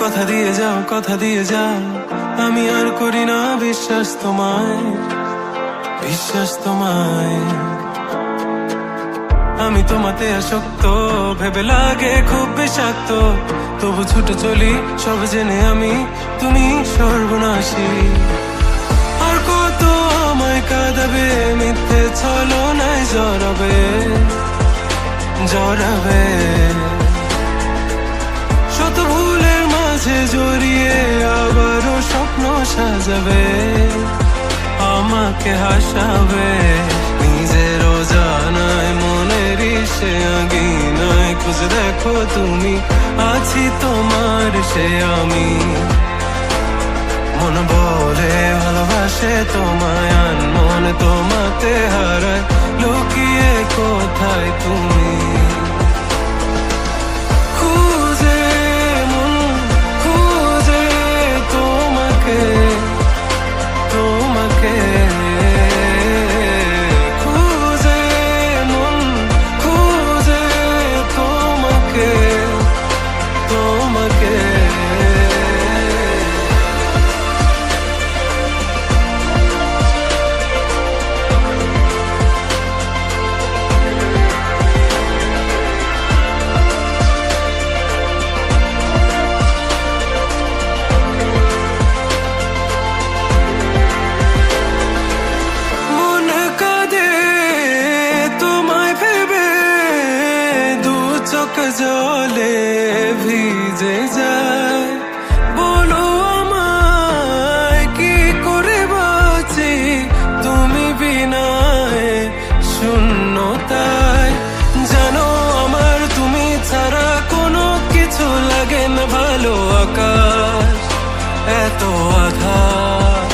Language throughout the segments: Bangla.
কথা দিয়ে যাও, আমি আর করি না বিশ্বাস তোমায়। আমি তোমাতে আসক্ত, ভেবে লাগে খুব বিষাক্ত, তবু ছুটে চলি সব জেনে আমি তুমি সর্বনাশী। আর কত আমায় কাঁদাবে, মিথ্যে ছলনায় জড়াবে। শত ভুলের মাঝে জড়িয়ে আবারও স্বপ্ন সাজাবে, আমাকে হাসাবে। নিজেরও জানায় মনের সে আগিনায়, খুঁজে দেখো তুমি আছি তোমার সে আমি। মন বলে ভালোবাসে তোমায়, মন তোমাতে হারায়, লুকিয়ে কোথায় তুমি। জলে ভিজে যায়, বলো আমায় কি করে বাঁচি তুমি বিনায় শূন্যতায়। জানো আমার তুমি ছাড়া কোনো কিছু লাগে না ভালো, আকাশ এত আধার।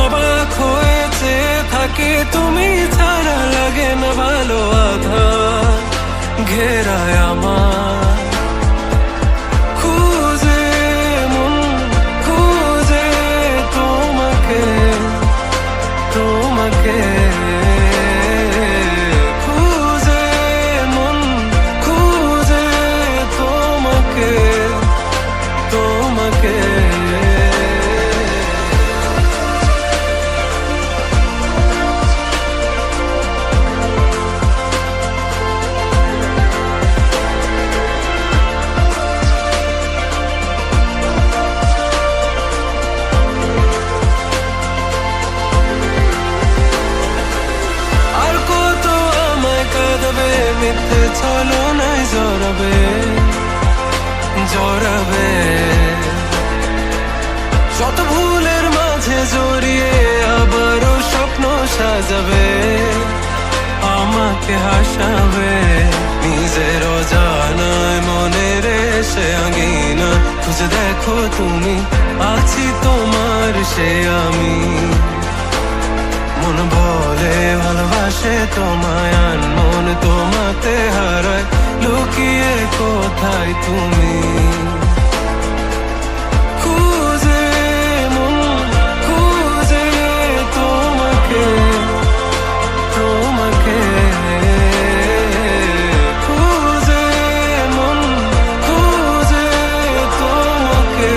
অবাক হয়েছে থাকি তুমি ছাড়া লাগে না ভালো, আধার ঘেরায় আমার। খুঁজে মন খুঁজে তোমাকে খুঁজে মন খুঁজে তোমাকে। মিথ্যে ছলনায় জড়াবে। শত ভুলের মাঝে জড়িয়ে আবারও স্বপ্ন সাজাবে, আমাকে হাসাবে। নিজের অজানায় মনের সে আঙিনা, খুঁজে দেখো তুমি আছি তোমার সে আমি। মন বলে ভালোবাসে তোমায়, মন তোমাতে হারায়, লুকিয়ে কোথায় তুমি। খুঁজে মন খুঁজে তোমাকে খুঁজে মন খুঁজে তোমাকে।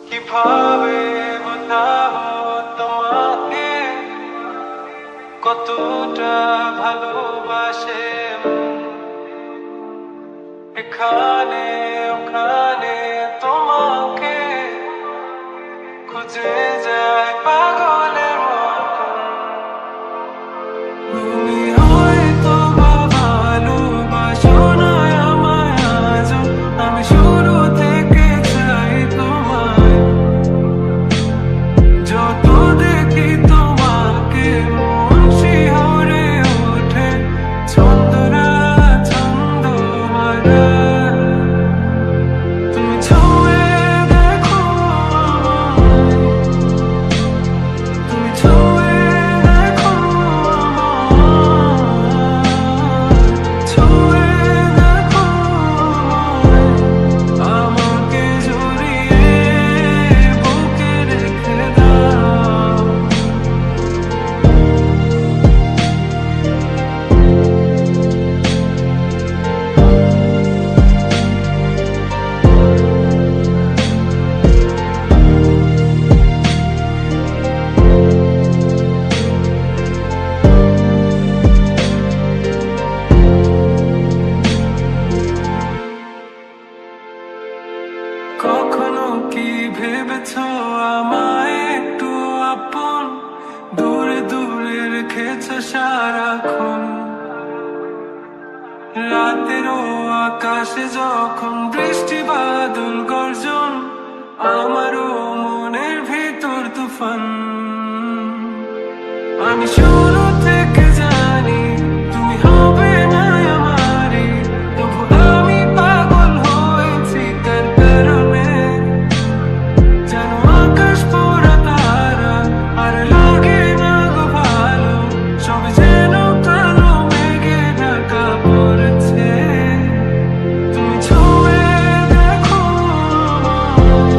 কিভাবে বোঝাবো তোমাকে কতটা ভালোবাসে, এখানে ওখানে তোমাকে খুঁজে যায় পাগলের মতো। তুমি হয়তো ভালোবাসো না আমায় আজও, আমি শুরু থেকে চাই তোমায়। যত দেখি তোমায় আকাশে যখন বৃষ্টি বাদল গর্জন, আমারও মনের ভিতর তুফান। আমি শুরু থেকে জানি তুমি হবে না আমারে, তবু আমি পাগল হয়েছি তার কারণে। যেন আকাশ পোড়া তারা, আর লাগে না গো ভালো, সব যেন কালো মেঘে ঢাকা পড়েছে। তুমি ছুঁয়ে দেখো আমায়,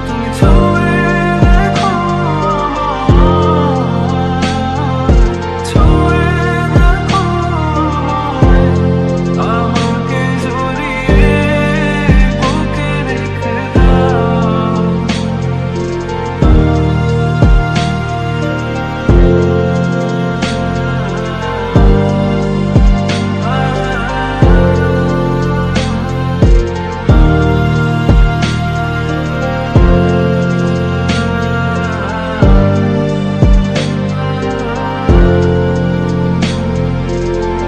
তুমি ছুঁয়ে দেখো আমায়, ছুঁয়ে দেখো আমায়, আমাকে জড়িয়ে বুকে রেখে দাও।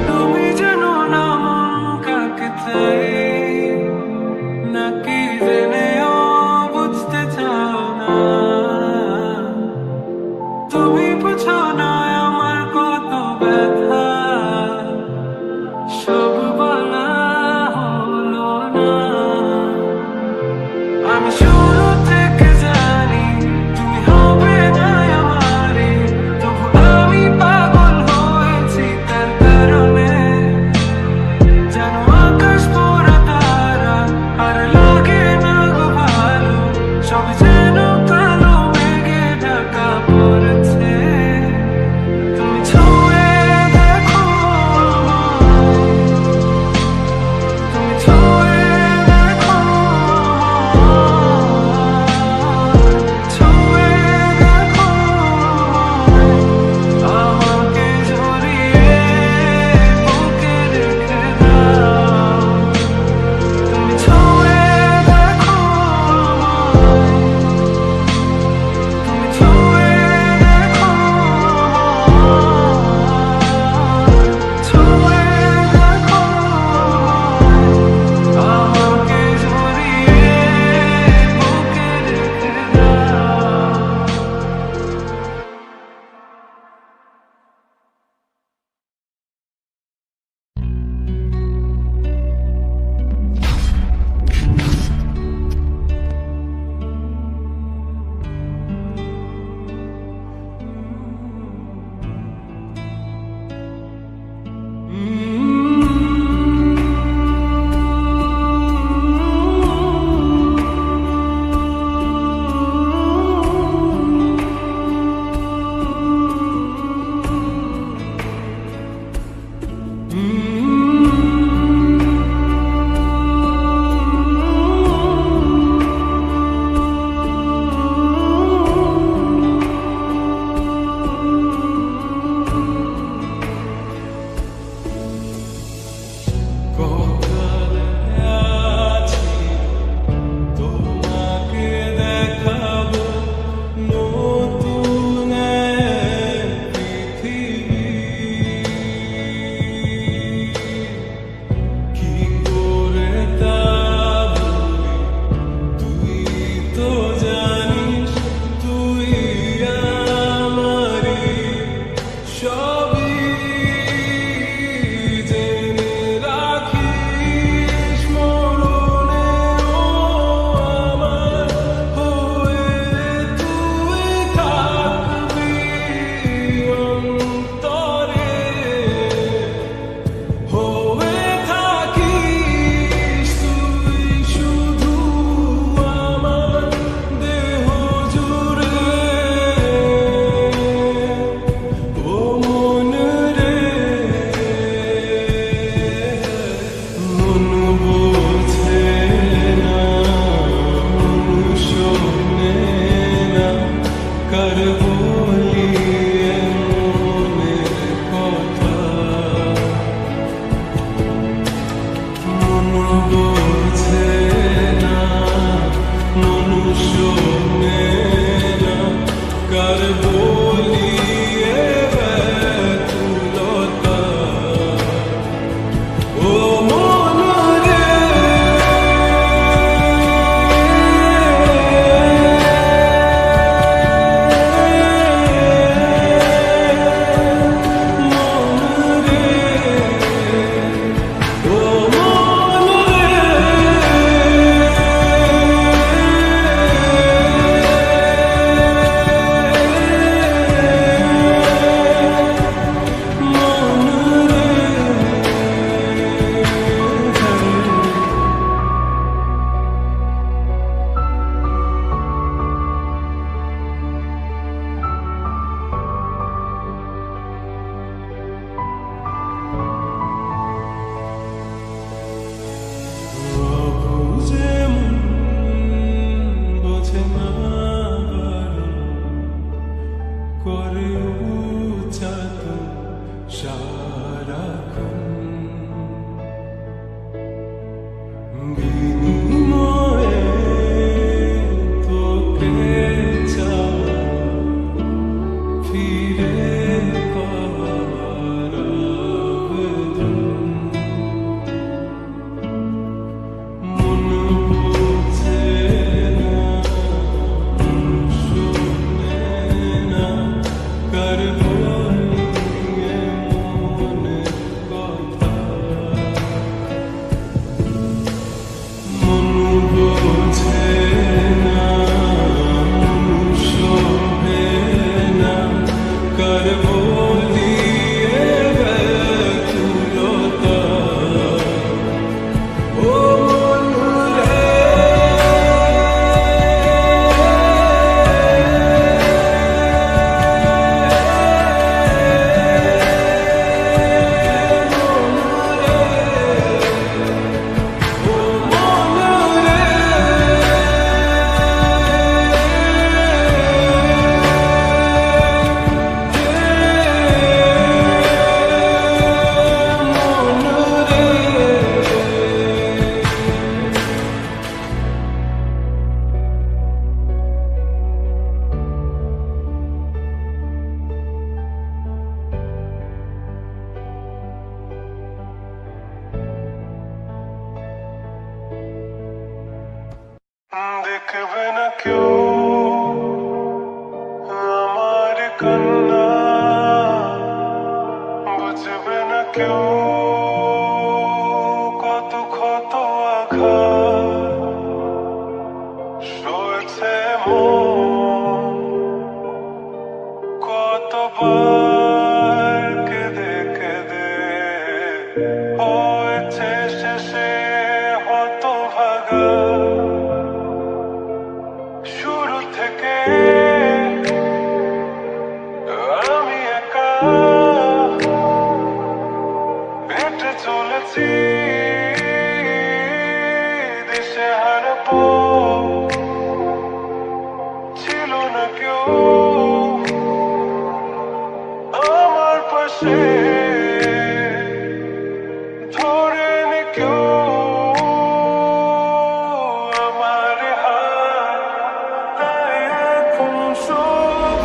তুমি জানো না মন কাকে চাই, নাকি জেনেও বুঝতে চাও না। তুমি বুঝো না আমার কত ব্যথা, সব বলা হলো না। আমি শুরু থেকে জানি তুমি হবে না আমারে, তবু আমি পাগল হয়েছি তার কারণে। যেন আকাশ পোড়া তারা, আর লাগে না গো ভালো, সব যেন কালো মেঘে ঢাকা পড়েছে। তুমি ছুঁয়ে দেখো আমায়, তুমি ছুঁয়ে দেখো আমায়, ছুঁয়ে দেখো আমায়, আমাকে জড়িয়ে বুকে রেখে দাও। তুমি ছুঁয়ে দেখো আমায়, তুমি ছুঁয়ে দেখো আমায়, ছুঁয়ে দেখো আমায়, আমাকে জড়িয়ে বুকে রেখে দাও। তোমাকে দেখাবো নতুন এক পৃথিবী। দেখবে না কেউ আমার কান্না, বুঝবে না কেউ কত ক্ষত আঘাত সয়েছে মন, কতবার কেঁদে কেঁদে হয়েছে শেষে হতভাগা। শুরু থেকে আমি একা হেঁটে চলেছি দিশেহারা পথ, ছিল না কেউ আমার পাশে, ধরেনি কেউ আমার হাত, তাই এখন সব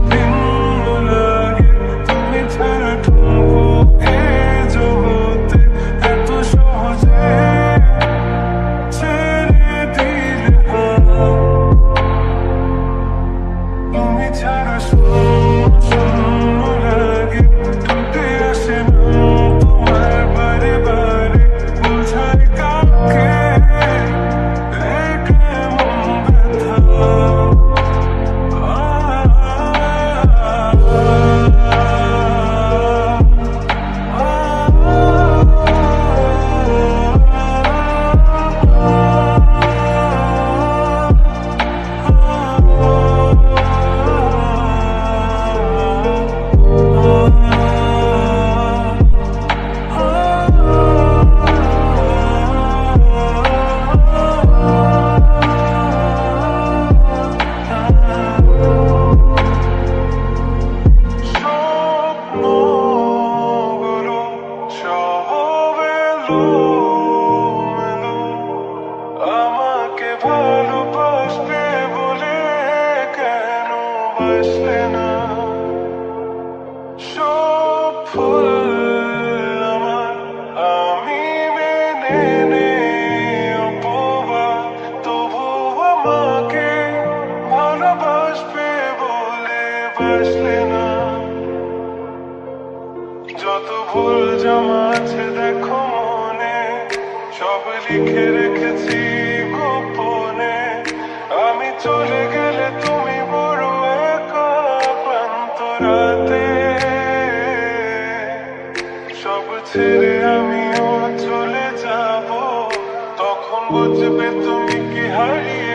ভিন্ন লাগে। তুমি ছাড়া থাকবো এ জগতে এত সহজে ছেড়ে দিলে হাত, তুমি ছাড়া শূন্য লাগে। টুটে আসে না তোমার বারে বারে, বোঝাই কাকে এ কেমন ব্যথা। স্বপ্নগুলো সব এলোমেলো, আমাকে ভালোবাসবে বলে কেন বাসলে না। সব ফুল আমার আমি মেনে নেই অপবাদ, তবু আমাকে ভালোবাসবে বলে বাসলে না। যত ভুল জমা আছে দেখো মনে, সব লিখে রেখেছি গোপনে। আমি চলে গেলে তুমি বড় একা ক্লান্ত রাতে, সব ছেড়ে আমিও চলে যাব, তখন বুঝবে তুমি কি হারিয়ে